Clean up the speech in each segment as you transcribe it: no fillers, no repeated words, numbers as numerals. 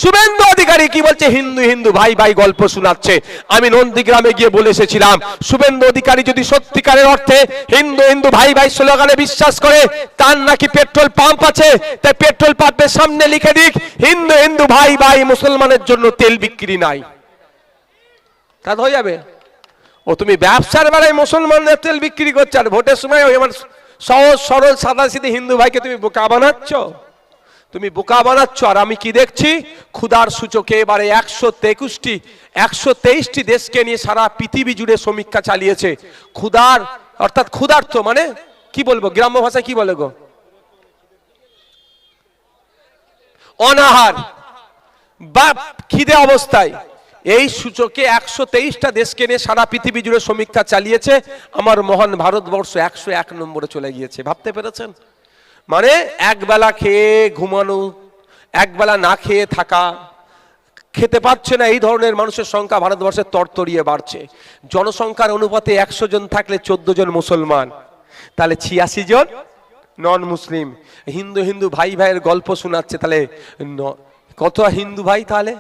শুভেন্দু অধিকারী কি বলছে? হিন্দু হিন্দু ভাই ভাই গল্প শোনাচ্ছে। আমি নন্দীগ্রামে গিয়ে বলে এসেছিলাম, শুভেন্দু অধিকারী যদি সত্যিকারের অর্থে হিন্দু হিন্দু ভাই ভাই স্লোগানে বিশ্বাস করে, তার নাকি পেট্রোল পাম্প আছে, তাই পেট্রোল পাম্পের সামনে লিখে দিক হিন্দু হিন্দু ভাই ভাই, মুসলমানের জন্য তেল বিক্রি নাই। তা হয়ে যাবে। ও তুমি ব্যবসার বেলায় মুসলমানদের তেল বিক্রি করছো, আর ভোটের সময় ওই আমার সহজ সরল সাদা সিধে হিন্দু ভাইকে তুমি বোকা বানাচ্ছ। তুমি বোকা বানাচ্ছ। আর আমি কি দেখছি? ক্ষুধার সূচকে এবারে 123টি দেশকে নিয়ে সারা পৃথিবী জুড়ে সমীক্ষা চালিয়েছে। ক্ষুধার অর্থাৎ ক্ষুধার্ত মানে কি বলবো, গ্রাম্য ভাষায় কি বলে গো? অনাহার বা খিদে অবস্থায়। এই সূচকে 123টা দেশকে নিয়ে সারা পৃথিবী জুড়ে সমীক্ষা চালিয়েছে। আমার মহান ভারতবর্ষ 101 নম্বরে চলে গিয়েছে। ভাবতে পেরেছেন? মানে একবেলা খেয়ে ঘুমানো, একবেলা না খেয়ে থাকা, খেতে পাচ্ছে না, এই ধরনের মানুষের সংখ্যা ভারতবর্ষে তরতরিয়ে বাড়ছে। জনসংখ্যার অনুপাতে 100 জন থাকলে 14 জন মুসলমান, তাহলে 86 জন নন মুসলিম। হিন্দু হিন্দু ভাই ভাইয়ের গল্প শোনাচ্ছে, তাহলে কত হিন্দু ভাই? তাহলে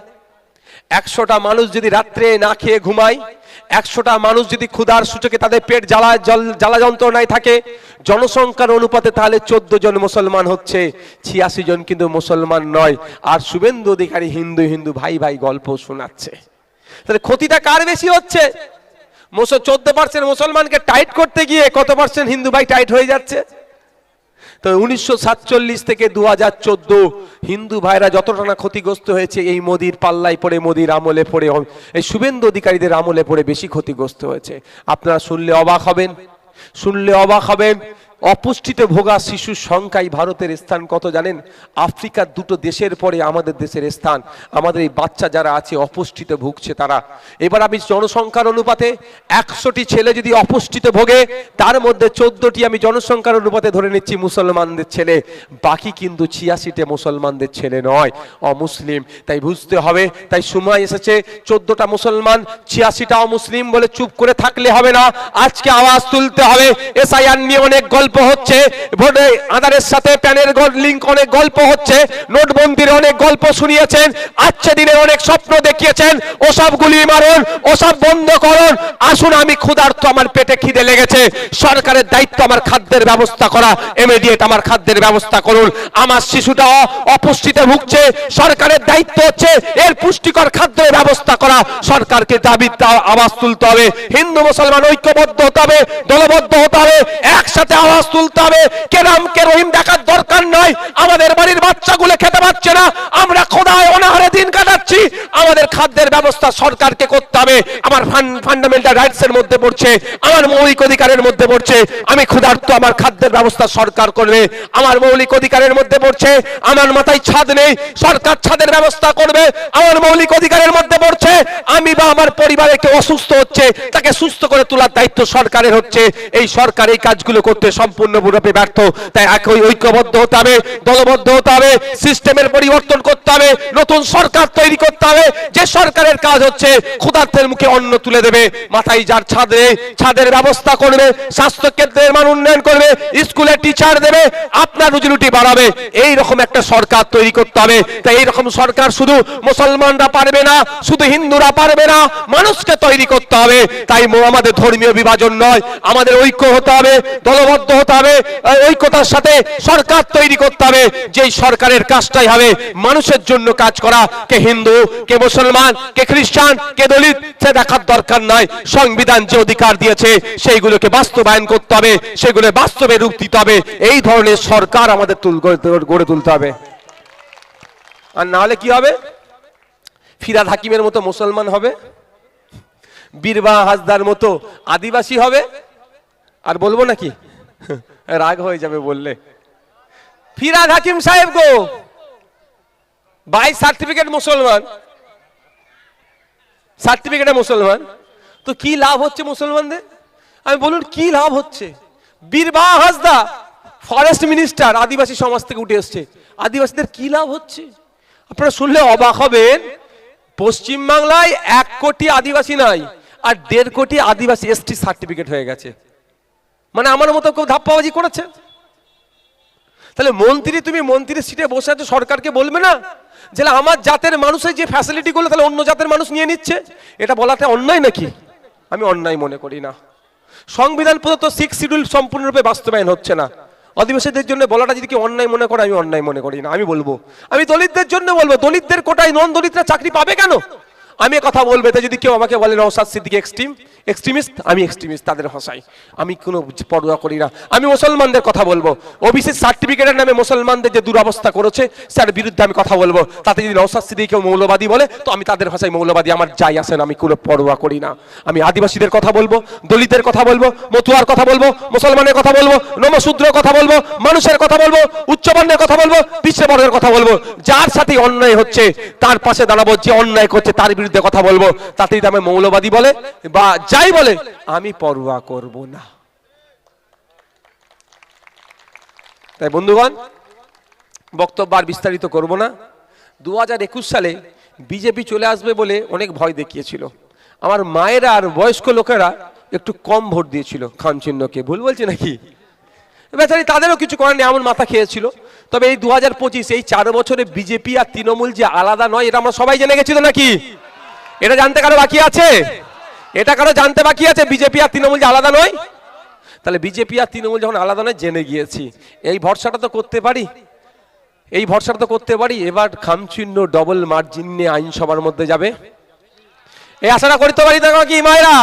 100টা মানুষ যদি রাত্রে না খেয়ে ঘুমায়, 100টা মানুষ যদি ক্ষুধার সূচকে তাদের পেট জ্বালা যন্ত্রণায় থাকে, জনসংখ্যার অনুপাতে তাহলে 14 জন মুসলমান হচ্ছে, 86 জন কিন্তু মুসলমান নয়। আর শুভেন্দু অধিকারী হিন্দু হিন্দু ভাই ভাই গল্প শোনাচ্ছে। তাহলে ক্ষতিটা কার বেশি হচ্ছে? 14% মুসলমানকে টাইট করতে গিয়ে কত পার্সেন্ট হিন্দু ভাই টাইট হয়ে যাচ্ছে? তো 1947 থেকে 2014 হিন্দু ভাইরা যতটা না ক্ষতিগ্রস্ত হয়েছে, এই মোদির পাল্লায় পড়ে, মোদির আমলে পড়ে, এই শুভেন্দু অধিকারীদের আমলে পড়ে বেশি ক্ষতিগ্রস্ত হয়েছে। আপনারা শুনলে অবাক হবেন। অপুষ্টিতে ভোগা শিশুর সংখ্যায় ভারতের স্থান কত জানেন? আফ্রিকার 2টো দেশের পরে আমাদের দেশের স্থান। আমাদের এই বাচ্চা যারা আছে অপুষ্টিতে ভুগছে তারা। এবার আমি জনসংখ্যার অনুপাতে 100টি ছেলে যদি অপুষ্টিতে ভোগে, তার মধ্যে 14টি আমি জনসংখ্যার অনুপাতে ধরে নিচ্ছি মুসলমানদের ছেলে, বাকি কিন্তু 86টে মুসলমানদের ছেলে নয়, অমুসলিম। তাই বুঝতে হবে, তাই সময় এসেছে 14টা মুসলমান 86টা অমুসলিম বলে চুপ করে থাকলে হবে না। আজকে আওয়াজ তুলতে হবে। এসআইআর নিয়ে অনেক গল্প হচ্ছে, ভোটে আধারের সাথে প্যানের লিংক অনেক গল্প হচ্ছে, নোটবন্দির অনেক গল্প শুনিয়েছেন, আজকে দিনে অনেক স্বপ্ন দেখিয়েছেন। ওসব গুলি মারুন, ওসব বন্ধ করুন। আসুন, আমি ক্ষুধার্ত, আমার পেটে খিদে লেগেছে, সরকারের দায়িত্ব আমার খাদ্যের ব্যবস্থা করা, ইমিডিয়েট আমার খাদ্যের ব্যবস্থা করুন। আমার শিশুটা অপুষ্টিতে ভুগছে, সরকারের দায়িত্ব হচ্ছে এর পুষ্টিকর খাদ্যের ব্যবস্থা করা। সরকারকে দাবিতে আওয়াজ তুলতে হবে। হিন্দু মুসলমান ঐক্যবদ্ধ হতে হবে, দলবদ্ধ হতে হবে, একসাথে আওয়াজ তুলতে হবে। কেরামকে রহিম দেখার দরকার নয়। আমাদের বাড়ির বাচ্চাগুলো খেতে পাচ্ছে না, আমরা খোদায় অনাহারে দিন কাটাচ্ছি। আমাদের খাদ্যের ব্যবস্থা সরকারকে করতে হবে। আমার ফান্ডামেন্টাল রাইটস এর মধ্যে পড়ছে, আমার মৌলিক অধিকারের মধ্যে পড়ছে। আমি ক্ষুধার্ত, আমার খাদ্যের ব্যবস্থা সরকার করবে। আমার মৌলিক অধিকারের মধ্যে পড়ছে, আমার মাথায় ছাদ নেই, সরকার ছাদের ব্যবস্থা করবে। আমার মৌলিক অধিকারের মধ্যে পড়ছে, আমি বা আমার পরিবারে কেউ অসুস্থ হচ্ছে, তাকে সুস্থ করে তোলার দায়িত্ব সরকারের হচ্ছে। এই সরকার এই কাজগুলো করতে সম্পূর্ণরূপে ব্যর্থ। তাই একই ঐক্যবদ্ধ হতে হবে, দলবদ্ধ হতে হবে, সিস্টেমের পরিবর্তন করতে হবে, নতুন সরকার তৈরি করতে হবে, যে সরকারের কাজ হচ্ছে ক্ষুধার্তের মুখে অন্ন তুলে দেবে, মাথায় যার ছাদ নেই ছাদের ব্যবস্থা করবে, স্বাস্থ্য কেন্দ্রের মান উন্নয়ন করবে, স্কুলে টিচার দেবে, আপনার রুজি রুটি বাড়াবে। এই রকম একটা সরকার তৈরি করতে হবে। তাই এই রকম সরকার শুধু মুসলমানরা পারবে না, শুধু হিন্দুরা পারবে না, মানুষকে তৈরি করতে হবে। তাই আমাদের ধর্মীয় বিভাজন নয়, আমাদের ঐক্য হতে হবে, দলবদ্ধ হতে হবে, ঐক্যতার সাথে সরকার তৈরি করতে হবে। যেই সরকারের কাজটাই হবে মানুষের জন্য কাজ করা। কে হিন্দু, কে মুসলমান, কে খ্রিস্টান, কে দলিত, সে দেখার দরকার নাই। সংবিধান যে অধিকার দিয়েছে সেইগুলোকে বাস্তবায়ন করতে হবে, সেগুলো বাস্তবে রূপ দিতে হবে। এই ধরনের সরকার আমাদের গড়ে তুলতে হবে। আর না হলে কি হবে? ফিরহাদ হাকিমের মতো মুসলমান হবে, বীরবাহা হাসদার মতো আদিবাসী হবে। আর বলবো নাকি? রাগ হয়ে যাবে বললে। ফিরহাদ হাকিম সাহেব গো, বাই সার্টিফিকেট মুসলমান, সার্টিফিকেটে মুসলমান, তো কি লাভ হচ্ছে মুসলমানদের? আমি বলুন কি লাভ হচ্ছে? বীরবাহা হাসদা ফরেস্ট মিনিস্টার, আদিবাসী সমাজ থেকে উঠে এসছে, আদিবাসীদের কি লাভ হচ্ছে? আপনারা শুনলে অবাক হবেন, পশ্চিমবাংলায় 1 কোটি আদিবাসী নাই, আর 1.5 কোটি আদিবাসী এসটি সার্টিফিকেট হয়ে গেছে। মানে আমার মতো কেউ ধাপ্পাবাজি করেছে? তাহলে মন্ত্রী, তুমি মন্ত্রীর সিটে বসে আছো, সরকারকে বলবে না যে আমার জাতের মানুষের যে ফ্যাসিলিটিগুলো তাহলে অন্য জাতের মানুষ নিয়ে নিচ্ছে, এটা বলাটা অন্যায় নাকি? আমি অন্যায় মনে করি না। সংবিধান প্রদত্ত 6 শিডিউল সম্পূর্ণরূপে বাস্তবায়ন হচ্ছে না। আদিবাসীদের জন্য বলাটা যদি কি অন্যায় মনে করে, আমি অন্যায় মনে করি না। আমি বলবো, আমি দলিতদের জন্য বলবো, দলিতদের কোটায় নন দলিতরা চাকরি পাবে কেন? আমি কথা বলবো। তাই যদি কেউ আমাকে বলে নওশাদ সিদ্দিকী এক্সট্রিমিস্ট, আমি এক্সট্রিমিস্ট তাদের ভাষায়, আমি কোনো পরোয়া করি না। আমি মুসলমানদের কথা বলবো, ওবিসি সার্টিফিকেটের নামে মুসলমানদের যে দুরবস্থা করেছে তার বিরুদ্ধে আমি কথা বলবো। তাতে যদি নওশাদ সিদ্দিকী কেউ মৌলবাদী বলে, তো আমি তাদের ভাষায় মৌলবাদী, আমার যাই আসেন, আমি কোনো পরোয়া করি না। আমি আদিবাসীদের কথা বলবো, দলিতের কথা বলবো, মতুয়ার কথা বলবো, মুসলমানের কথা বলবো, নমশূদ্রের কথা বলবো, মানুষের কথা বলবো, উচ্চবর্ণের কথা বলবো, পিছিয়ে কথা বলবো। যার সাথে অন্যায় হচ্ছে তার পাশে দাঁড়াবো, যে অন্যায় করছে তার বিরুদ্ধে কথা বলবো। তাতে যদি আমি মৌলবাদী বলে বা যাই বলে, আমি পরোয়া করব না। তাই বন্ধুগণ, বক্তব্য আর বিস্তারিত করব না। 2021 সালে বিজেপি চলে আসবে বলে অনেক ভয় দেখিয়েছিল। আমার মায়েরা আর বয়স্ক লোকেরা একটু কম ভোট দিয়েছিল খান চিহ্নকে। ভুল বলছে নাকি? বেচারি তাদেরও কিছু করেনি, এমন মাথা খেয়েছিল। তবে এই 2025 এই 4 বছরে বিজেপি আর তৃণমূল যে আলাদা নয়, এটা আমরা সবাই জেনে গেছি তো নাকি? এটা জানতে কারো বাকি আছে? এটা কারো জানতে বাকি আছে বিজেপি আর তৃণমূল যে আলাদা নয়? তাহলে বিজেপি আর তৃণমূল যখন আলাদা নয় জেনে গিয়েছি, এই ভরসাটা তো করতে পারি, এই ভরসাটা তো করতে পারি। এবার খামচিহ্ন ডবল মার্জিন নিয়ে আইনসভার মধ্যে যাবে, এই আশাটা করতে পারি তো কি মায়েরা?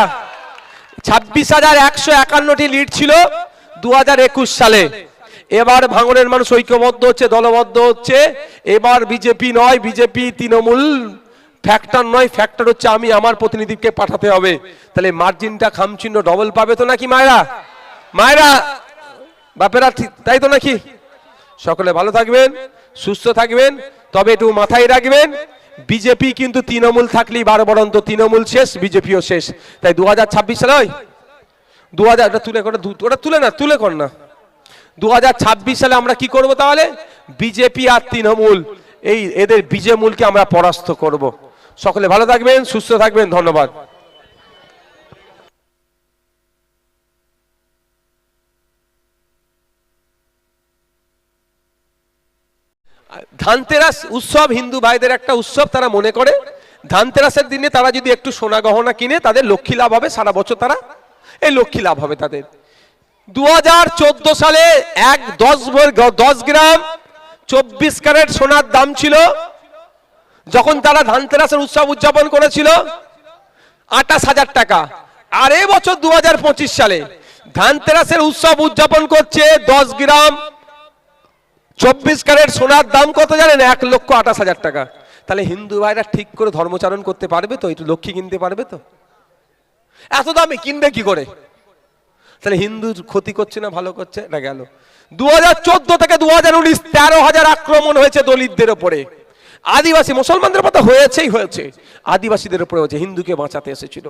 26,151টি লিড ছিল 2021 সালে। এবার ভাঙনের মানুষ ঐক্যবদ্ধ হচ্ছে, দলবদ্ধ হচ্ছে। এবার বিজেপি নয়, বিজেপি তৃণমূল ফ্যাক্টর নয়, ফ্যাক্টর হচ্ছে আমি আমার প্রতিনিধিকে পাঠাতে হবে। তাহলে মার্জিনটা খামচিহ্ন ডবল পাবে তো নাকি মায়েরা? মায়েরা বাপেরা, তাই তো নাকি? সকলে ভালো থাকবেন, সুস্থ থাকবেন। তবে একটু মাথায় রাখবেন, বিজেপি কিন্তু তৃণমূল থাকলেই বারবরন্ত তৃণমূল শেষ, বিজেপিও শেষ। তাই 2026 সালে 2000 তুলে করে, ওটা তুলে না, তুলে কর না। 2026 সালে আমরা কি করব তাহলে? বিজেপি আর তৃণমূল, এই এদের বিজেমূলকে আমরা পরাস্ত করব। সকলে ভালো থাকবেন, সুস্থ থাকবেন, ধন্যবাদ। ধানতেরাস উৎসব হিন্দু ভাইদের একটা উৎসব। তারা মনে করে ধানতেরাসের দিনে তারা যদি একটু সোনা গহনা কিনে তাদের লক্ষ্মী লাভ হবে, সারা বছর তারা এই লক্ষ্মী লাভ হবে তাদের। 2014 সালে 10 গ্রাম 24 ক্যারেট সোনার দাম ছিল, যখন তারা ধানতেরাসের উৎসব উদযাপন করেছিল 28,000 টাকা। আর এই বছর 2025 সালে ধানতেরাসের উৎসব উদযাপন করছে 10 গ্রাম 24 ক্যারেট সোনার দাম কত জানেন? 1,28,000 টাকা। তাহলে হিন্দু ভাইরা ঠিক করে ধর্মচারণ করতে পারবে তো? একটু লক্ষ্মী কিনতে পারবে তো? এত দামে কিনবে কি করে? তাহলে হিন্দু ক্ষতি করছে না ভালো করছে? এটা গেল। 2014 থেকে 2019 13,000 আক্রমণ হয়েছে দলিতদের উপরে। আদিবাসী মুসলমানদের কথা হয়েছেই হয়েছে, আদিবাসীদের উপরে হয়েছে। হিন্দুকে বাঁচাতে এসেছিল।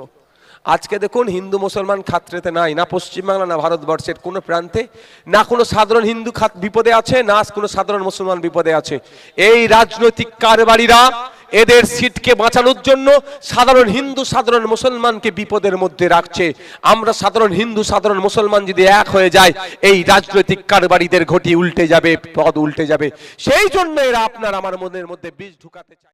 আজকে দেখুন হিন্দু মুসলমান খাতরেতে নাই, না পশ্চিমবাংলা না ভারতবর্ষের কোনো প্রান্তে, না কোনো সাধারণ হিন্দু বিপদে আছে, না কোনো সাধারণ মুসলমান বিপদে আছে। এই রাজনৈতিক কারবারিরা এদের সিটকে বাঁচানোর জন্য সাধারণ হিন্দু সাধারণ মুসলমানকে বিপদের মধ্যে রাখছে। আমরা সাধারণ হিন্দু সাধারণ মুসলমান যদি এক হয়ে যায়, এই রাজনৈতিক কারবারিদের ঘটি উল্টে যাবে, পদ উল্টে যাবে। সেই জন্য এরা আপনার আমার মনের মধ্যে বীজ ঢুকাতে চায়।